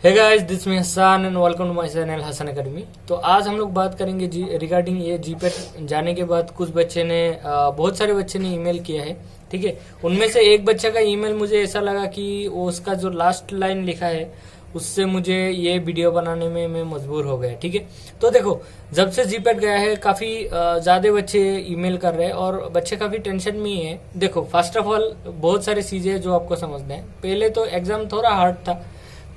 Hey guys, this me Hasan and welcome to my channel Hasan academy. तो आज हम लोग बात करेंगे रिगार्डिंग ये जीपेट जाने के बाद कुछ बच्चे ने बहुत सारे बच्चे ने ईमेल किया है। ठीक है, उनमें से एक बच्चे का ईमेल मुझे ऐसा लगा कि वो उसका जो लास्ट लाइन लिखा है उससे मुझे ये वीडियो बनाने में मैं मजबूर हो गया। ठीक है, तो देखो, जब से जीपेट गया है काफी ज्यादा बच्चे ईमेल कर रहे हैं और बच्चे काफी टेंशन में ही है। देखो, फर्स्ट ऑफ ऑल बहुत सारी चीजें जो आपको समझना है। पहले तो एग्जाम थोड़ा हार्ड था,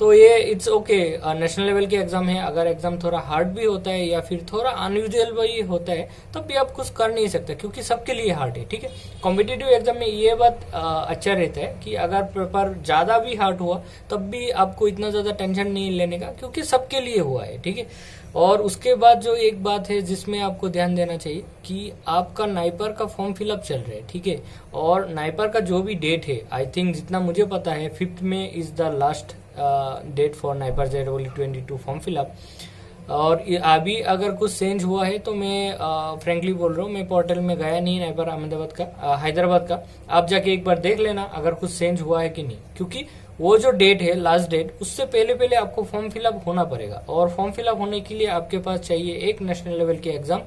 तो ये इट्स ओके, नेशनल लेवल के एग्जाम है। अगर एग्जाम थोड़ा हार्ड भी होता है या फिर थोड़ा अनयूजुअल भी होता है तब भी आप कुछ कर नहीं सकते, क्योंकि सबके लिए हार्ड है। ठीक है, कॉम्पिटिटिव एग्जाम में ये बात अच्छा रहता है कि अगर पेपर ज्यादा भी हार्ड हुआ तब भी आपको इतना ज्यादा टेंशन नहीं लेने का, क्योंकि सबके लिए हुआ है। ठीक है, और उसके बाद जो एक बात है जिसमें आपको ध्यान देना चाहिए कि आपका नाइपर का फॉर्म फिलअप चल रहा है। ठीक है, और नाइपर का जो भी डेट है, आई थिंक जितना मुझे पता है 5 में is the last date for NIPER JEE-22 form fill up. और अभी अगर कुछ चेंज हुआ है तो मैं फ्रेंकली बोल रहा हूँ, मैं पोर्टल में गया नहीं नाइपर अहमदाबाद का, हैदराबाद का। आप जाके एक बार देख लेना अगर कुछ चेंज हुआ है कि नहीं, क्योंकि वो जो डेट है लास्ट डेट, उससे पहले पहले आपको फॉर्म फिलअप होना पड़ेगा। और फॉर्म फिलअप होने के लिए आपके पास चाहिए एक नेशनल लेवल के exam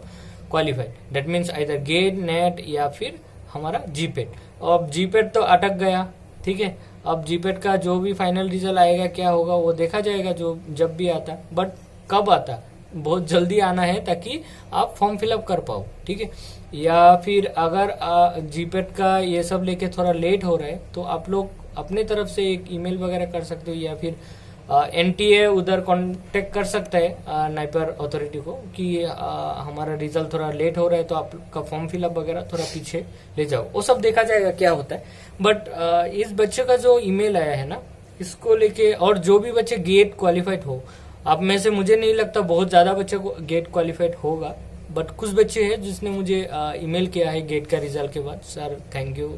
qualified, that means either get, net या फिर हमारा जीपेट। अब जीपेट तो अटक गया। ठीक है, अब जीपेट का जो भी फाइनल रिजल्ट आएगा क्या होगा वो देखा जाएगा, जो जब भी आता। बट कब आता, बहुत जल्दी आना है ताकि आप फॉर्म फिलअप कर पाओ। ठीक है, या फिर अगर जीपेट का ये सब लेके थोड़ा लेट हो रहा है तो आप लोग अपने तरफ से एक ईमेल वगैरह कर सकते हो, या फिर NTA उधर कांटेक्ट कर सकता है नाइपर अथॉरिटी को कि हमारा रिजल्ट थोड़ा लेट हो रहा है तो आपका फॉर्म फिलअप वगैरह थोड़ा पीछे ले जाओ। वो सब देखा जाएगा क्या होता है। बट इस बच्चे का जो ईमेल आया है ना, इसको लेके, और जो भी बच्चे गेट क्वालिफाइड हो, आप में से मुझे नहीं लगता बहुत ज्यादा बच्चे को गेट क्वालिफाइड होगा, बट कुछ बच्चे हैं जिसने मुझे ईमेल किया है गेट का रिजल्ट के बाद, sir thank you,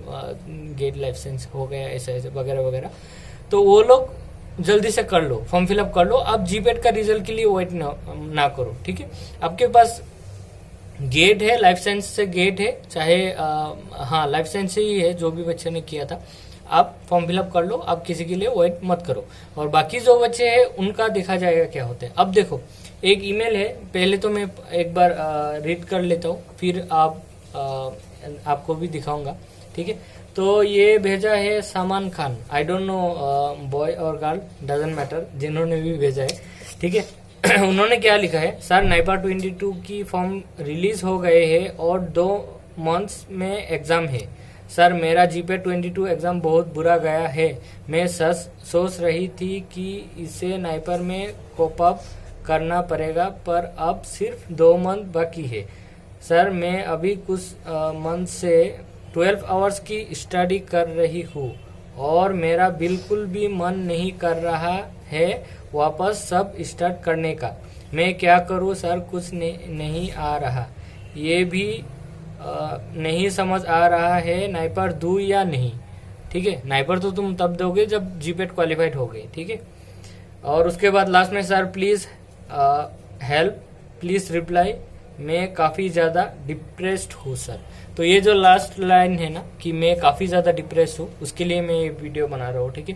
gate licence हो गया, ऐसा ऐसा वगैरह वगैरह। तो वो लोग जल्दी से कर लो, फॉर्म फिलअप कर लो। आप जीपेट का रिजल्ट के लिए वेट ना करो। ठीक है, आपके पास गेट है, लाइफ साइंस से गेट है, चाहे हाँ लाइफ साइंस से ही है, जो भी बच्चे ने किया था, आप फॉर्म फिलअप कर लो। आप किसी के लिए वेट मत करो। और बाकी जो बच्चे हैं उनका देखा जाएगा क्या होता है। अब देखो, एक ईमेल है, पहले तो मैं एक बार रीड कर लेता हूँ, फिर आपको भी दिखाऊंगा। ठीक है, तो ये भेजा है सामान Khan, I don't know boy और गर्ल, डजंट मैटर, जिन्होंने भी भेजा है। ठीक है, उन्होंने क्या लिखा है, सर नाइपर 22 की फॉर्म रिलीज हो गए हैं और 2 मंथ्स में एग्जाम है। सर मेरा जीपेट 22 एग्जाम बहुत बुरा गया है। मैं सोच रही थी कि इसे नाइपर में कोप अप करना पड़ेगा, पर अब सिर्फ 2 मंथ बाकी है। सर मैं अभी कुछ मंथ से 12 आवर्स की स्टडी कर रही हूँ और मेरा बिल्कुल भी मन नहीं कर रहा है वापस सब स्टार्ट करने का। मैं क्या करूँ सर, कुछ नहीं आ रहा। ये भी नहीं समझ आ रहा है नाइपर दूँ या नहीं। ठीक है, नाइपर तो तुम तब दोगे जब जीपेट क्वालिफाइड हो गए। ठीक है, और उसके बाद लास्ट में, sir please help, please reply, मैं काफी ज्यादा डिप्रेस्ड हूँ सर। तो ये जो लास्ट लाइन है ना कि मैं काफी ज्यादा डिप्रेस हूँ, उसके लिए मैं ये वीडियो बना रहा हूँ। ठीक है,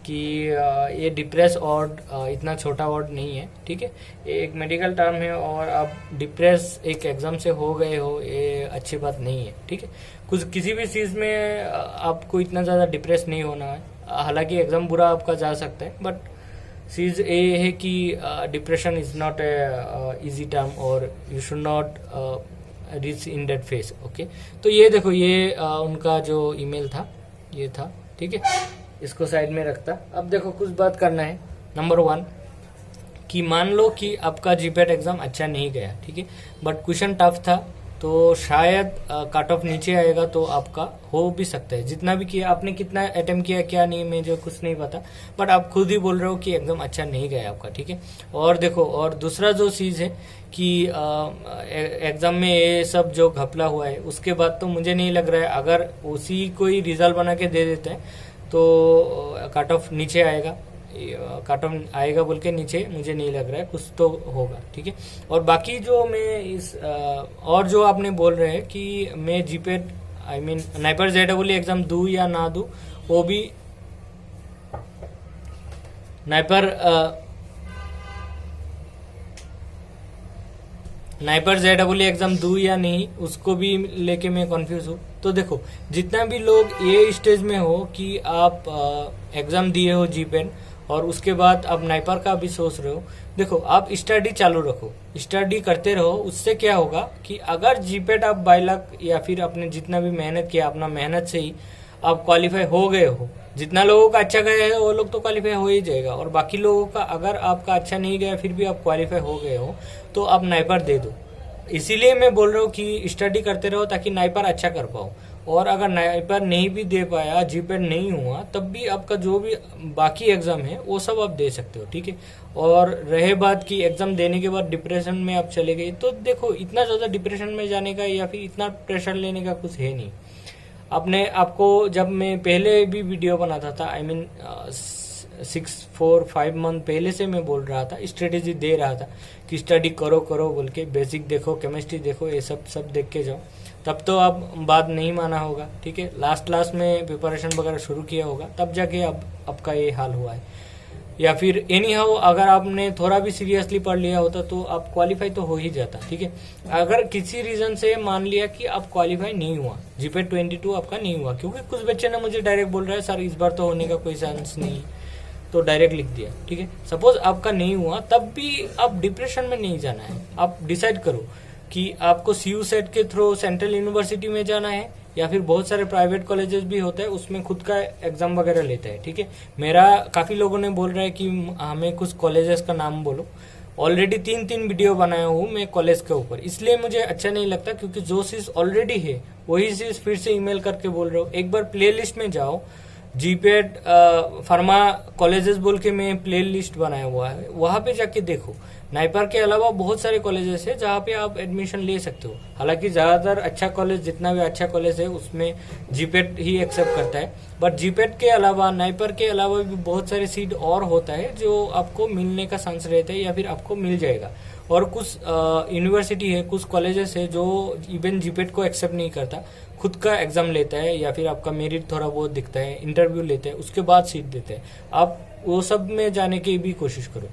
कि ये डिप्रेस वर्ड इतना छोटा वर्ड नहीं है। ठीक है, एक मेडिकल टर्म है, और आप डिप्रेस एक एग्जाम से हो गए हो, ये अच्छी बात नहीं है। ठीक है, कुछ किसी भी चीज में आपको इतना ज्यादा डिप्रेस नहीं होना है। हालांकि एग्जाम बुरा आपका जा सकता है, बट चीज ये है कि depression is not a easy term, और you should not reach in that phase. Okay, तो ये देखो, ये उनका जो ईमेल था ये था। ठीक है, इसको साइड में रखता। अब देखो, कुछ बात करना है। नंबर 1 कि मान लो कि आपका जीपेट एग्जाम अच्छा नहीं गया। ठीक है, बट क्वेश्चन टफ था, तो शायद कट ऑफ नीचे आएगा, तो आपका हो भी सकता है। जितना भी किया आपने, कितना अटेम्प्ट किया क्या नहीं, मुझे कुछ नहीं पता, बट आप खुद ही बोल रहे हो कि एग्जाम अच्छा नहीं गया आपका। ठीक है, और देखो, और दूसरा जो चीज है कि एग्जाम में ये सब जो घपला हुआ है, उसके बाद तो मुझे नहीं लग रहा है, अगर उसी कोई रिजल्ट बना के दे देते हैं तो कट ऑफ नीचे आएगा। कट ऑफ आएगा बोल के नीचे मुझे नहीं लग रहा है, कुछ तो होगा। ठीक है, और बाकी जो मैं इस और जो आपने बोल रहे हैं कि मैं GPAT I mean NIPER JEE exam दूं या ना दूं, वो भी नाइपर नाइपर JEE एग्जाम दूँ या नहीं, उसको भी लेके मैं कंफ्यूज हूँ। तो देखो, जितना भी लोग ये स्टेज में हो कि आप एग्जाम दिए हो जीपेट और उसके बाद आप नाइपर का भी सोच रहे हो, देखो आप स्टडी चालू रखो, स्टडी करते रहो। उससे क्या होगा कि अगर जीपेट आप बाय लक या फिर आपने जितना भी मेहनत किया, अपना मेहनत से ही आप क्वालिफाई हो गए हो, जितना लोगों का अच्छा गया है वो लोग तो क्वालिफाई हो ही जाएगा, और बाकी लोगों का अगर आपका अच्छा नहीं गया फिर भी आप क्वालिफाई हो गए हो तो आप नाइपर दे दो। इसीलिए मैं बोल रहा हूँ कि स्टडी करते रहो ताकि नाइपर अच्छा कर पाओ। और अगर नाइपर नहीं भी दे पाया, जीपेट नहीं हुआ, तब भी आपका जो भी बाकी एग्जाम है वो सब आप दे सकते हो, ठीक है। और रहे बात कि एग्जाम देने के बाद डिप्रेशन में आप चले गए, तो देखो इतना ज़्यादा डिप्रेशन में जाने का या फिर इतना प्रेशर लेने का कुछ है नहीं। अपने आपको, जब मैं पहले भी वीडियो बनाता था, आई मीन 6-4-5 मंथ पहले से मैं बोल रहा था, स्ट्रेटेजी दे रहा था कि स्टडी करो करो बोल के, बेसिक देखो, केमिस्ट्री देखो, ये सब देख के जाओ, तब तो आप बात नहीं माना होगा, ठीक है। लास्ट में प्रिपरेशन वगैरह शुरू किया होगा, तब जाके अब आपका ये हाल हुआ है। या फिर एनी हाउ अगर आपने थोड़ा भी सीरियसली पढ़ लिया होता तो आप क्वालिफाई तो हो ही जाता, ठीक है। अगर किसी रीजन से मान लिया कि आप क्वालिफाई नहीं हुआ, जीपेट 22 आपका नहीं हुआ, क्योंकि कुछ बच्चे ने मुझे डायरेक्ट बोल रहा है सर इस बार तो होने का कोई चांस नहीं, तो डायरेक्ट लिख दिया, ठीक है। सपोज आपका नहीं हुआ, तब भी आप डिप्रेशन में नहीं जाना है। आप डिसाइड करो कि आपको CU सेट के थ्रू सेंट्रल यूनिवर्सिटी में जाना है या फिर बहुत सारे प्राइवेट कॉलेजेस भी होते हैं, उसमें खुद का एग्जाम वगैरह लेते हैं, ठीक है। मेरा काफ़ी लोगों ने बोल रहा है कि हमें कुछ कॉलेजेस का नाम बोलो। ऑलरेडी 3 वीडियो बनाया हूँ मैं कॉलेज के ऊपर, इसलिए मुझे अच्छा नहीं लगता, क्योंकि जो चीज़ ऑलरेडी है वही चीज़ फिर से ईमेल करके बोल रहे हो। एक बार प्ले लिस्ट में जाओ, जीपेट फार्मा कॉलेजेस बोल के मैं प्ले लिस्ट बनाया हुआ है, वहाँ पे जाके देखो। नाइपर के अलावा बहुत सारे कॉलेजेस है जहाँ पे आप एडमिशन ले सकते हो। हालांकि ज़्यादातर अच्छा कॉलेज, जितना भी अच्छा कॉलेज है उसमें जीपेट ही एक्सेप्ट करता है, बट जीपेट के अलावा, नाइपर के अलावा भी बहुत सारे सीट और होता है जो आपको मिलने का चांस रहता है या फिर आपको मिल जाएगा। और कुछ यूनिवर्सिटी है, कुछ कॉलेजेस है जो इवन जीपेट को एक्सेप्ट नहीं करता, खुद का एग्जाम लेता है या फिर आपका मेरिट थोड़ा बहुत दिखता है, इंटरव्यू लेते हैं, उसके बाद सीट देते हैं। आप वो सब में जाने की भी कोशिश करो,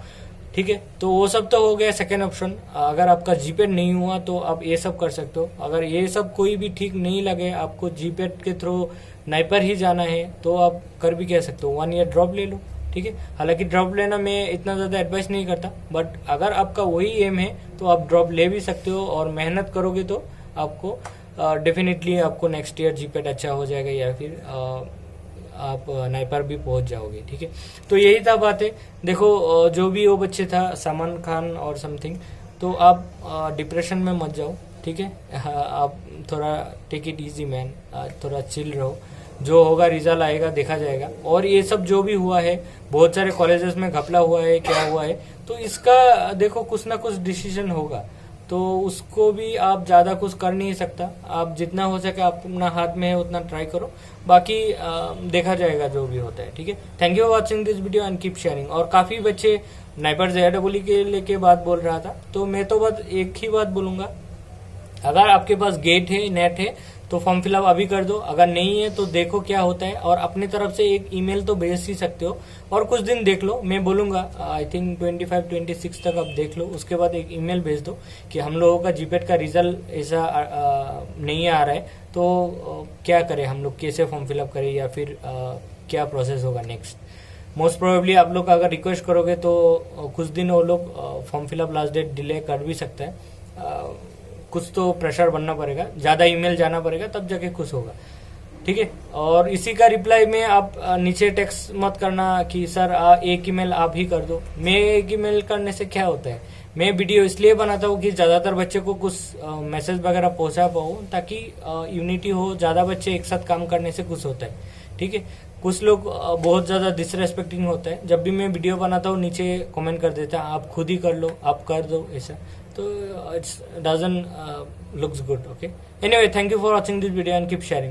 ठीक है। तो वो सब तो हो गया सेकेंड ऑप्शन। अगर आपका जीपेट नहीं हुआ तो आप ये सब कर सकते हो। अगर ये सब कोई भी ठीक नहीं लगे, आपको जीपेट के थ्रू नाइपर ही जाना है, तो आप कर भी कह सकते हो 1 ईयर ड्रॉप ले लो, ठीक है। हालांकि ड्रॉप लेना मैं इतना ज़्यादा एडवाइस नहीं करता, बट अगर आपका वही एम है तो आप ड्रॉप ले भी सकते हो, और मेहनत करोगे तो आपको डेफिनेटली आपको नेक्स्ट ईयर जीपेट अच्छा हो जाएगा या फिर आप नाइपर भी पहुंच जाओगे, ठीक है। तो यही था बातें। देखो जो भी वो बच्चे था सलमान खान और समथिंग, तो आप डिप्रेशन में मत जाओ, ठीक है। आप थोड़ा टेक इट इजी मैन, थोड़ा चिल रहो, जो होगा रिजल्ट आएगा, देखा जाएगा। और ये सब जो भी हुआ है, बहुत सारे कॉलेजेस में घपला हुआ है, क्या हुआ है, तो इसका देखो कुछ ना कुछ डिसीजन होगा, तो उसको भी आप ज़्यादा कुछ कर नहीं सकता। आप जितना हो सके आप अपना हाथ में है उतना ट्राई करो, बाकी देखा जाएगा जो भी होता है, ठीक है। Thank you for watching this video and keep sharing. और काफ़ी बच्चे नाइपर JEE के लेके बात बोल रहा था, तो मैं तो बस एक ही बात बोलूँगा, अगर आपके पास गेट है, नेट है, तो फॉर्म फिलअप अभी कर दो। अगर नहीं है तो देखो क्या होता है, और अपनी तरफ से एक ईमेल तो भेज ही सकते हो, और कुछ दिन देख लो। मैं बोलूँगा आई थिंक 25-26 तक आप देख लो, उसके बाद एक ईमेल भेज दो कि हम लोगों का जीपेट का रिजल्ट ऐसा नहीं आ रहा है, तो क्या करें हम लोग, कैसे फॉर्म फिलअप करें, या फिर क्या प्रोसेस होगा नेक्स्ट। मोस्ट प्रोबेबली आप लोग अगर रिक्वेस्ट करोगे तो कुछ दिन वो लोग form fill up last date delay कर भी सकता है। कुछ तो प्रेशर बनना पड़ेगा, ज़्यादा ईमेल जाना पड़ेगा, तब जाके कुछ होगा, ठीक है। और इसी का रिप्लाई में आप नीचे टेक्स्ट मत करना कि सर एक ईमेल आप ही कर दो। मैं एक ईमेल करने से क्या होता है, मैं वीडियो इसलिए बनाता हूँ कि ज़्यादातर बच्चे को कुछ मैसेज वगैरह पहुँचा पाऊँ, ताकि यूनिटी हो, ज़्यादा बच्चे एक साथ काम करने से कुछ होता है, ठीक है। कुछ लोग बहुत ज़्यादा डिसरेस्पेक्टिंग होता है, जब भी मैं वीडियो बनाता हूँ नीचे कमेंट कर देता है आप खुद ही कर लो, आप कर दो, ऐसा तो it's doesn't looks good, okay. Anyway, thank you for watching this video and keep sharing.